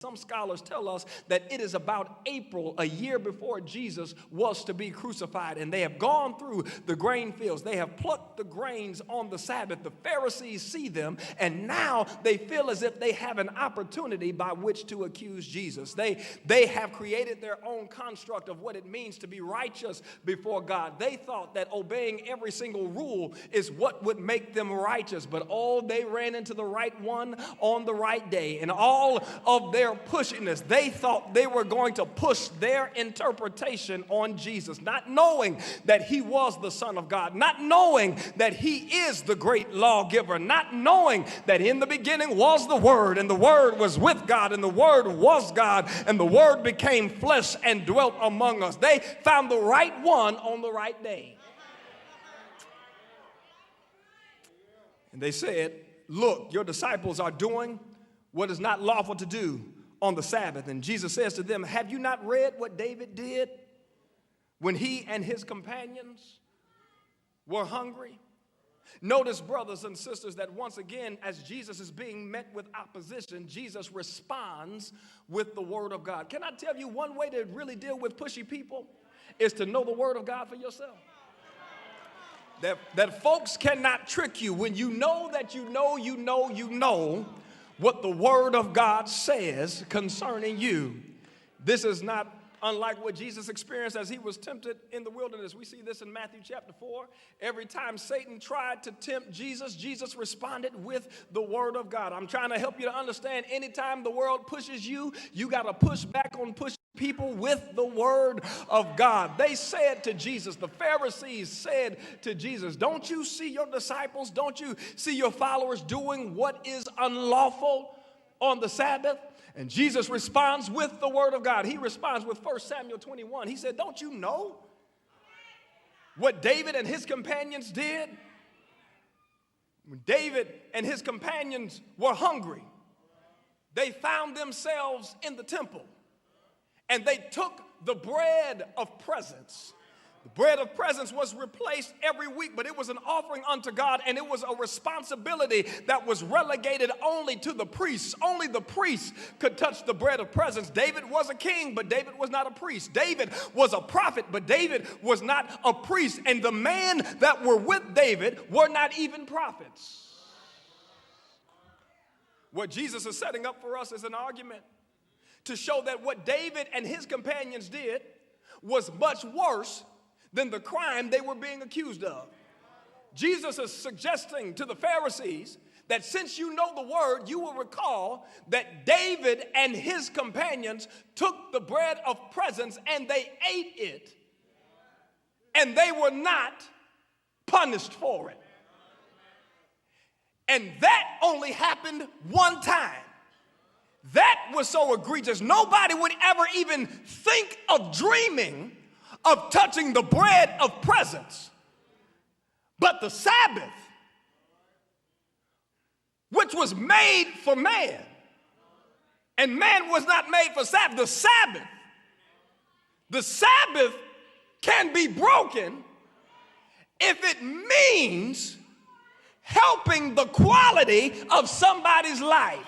Some scholars tell us that it is about April, a year before Jesus was to be crucified, and they have gone through the grain fields. They have plucked the grains on the Sabbath. The Pharisees see them, and now they feel as if they have an opportunity by which to accuse Jesus. They have created their own construct of what it means to be righteous before God. They thought that obeying every single rule is what would make them righteous, but they ran into the right one on the right day, and all of their pushiness, they thought they were going to push their interpretation on Jesus, not knowing that he was the Son of God, not knowing that he is the great lawgiver, not knowing that in the beginning was the Word, and the Word was with God, and the Word was God, and the Word became flesh and dwelt among us. They found the right one on the right day. And they said, "Look, your disciples are doing what is not lawful to do on the Sabbath." And Jesus says to them, "Have you not read what David did when he and his companions were hungry?" Notice, brothers and sisters, that once again, as Jesus is being met with opposition, Jesus responds with the Word of God. Can I tell you one way to really deal with pushy people is to know the Word of God for yourself? That folks cannot trick you when you know that you know what the Word of God says concerning you. This is not unlike what Jesus experienced as he was tempted in the wilderness. We see this in Matthew chapter 4. Every time Satan tried to tempt Jesus, Jesus responded with the Word of God. I'm trying to help you to understand, anytime the world pushes you, you got to push back on pushing people with the Word of God. They said to Jesus, the Pharisees said to Jesus, "Don't you see your disciples? Don't you see your followers doing what is unlawful on the Sabbath?" And Jesus responds with the Word of God. He responds with 1 Samuel 21. He said, "Don't you know what David and his companions did? When David and his companions were hungry, they found themselves in the temple, and they took the bread of presence." The bread of presence was replaced every week, but it was an offering unto God, and it was a responsibility that was relegated only to the priests. Only the priests could touch the bread of presence. David was a king, but David was not a priest. David was a prophet, but David was not a priest. And the men that were with David were not even prophets. What Jesus is setting up for us is an argument to show that what David and his companions did was much worse than the crime they were being accused of. Jesus is suggesting to the Pharisees that since you know the Word, you will recall that David and his companions took the bread of presence and they ate it, and they were not punished for it. And that only happened one time. That was so egregious. Nobody would ever even think of dreaming of touching the bread of presence. But the Sabbath, which was made for man, and man was not made for Sabbath. The Sabbath can be broken if it means helping the quality of somebody's life.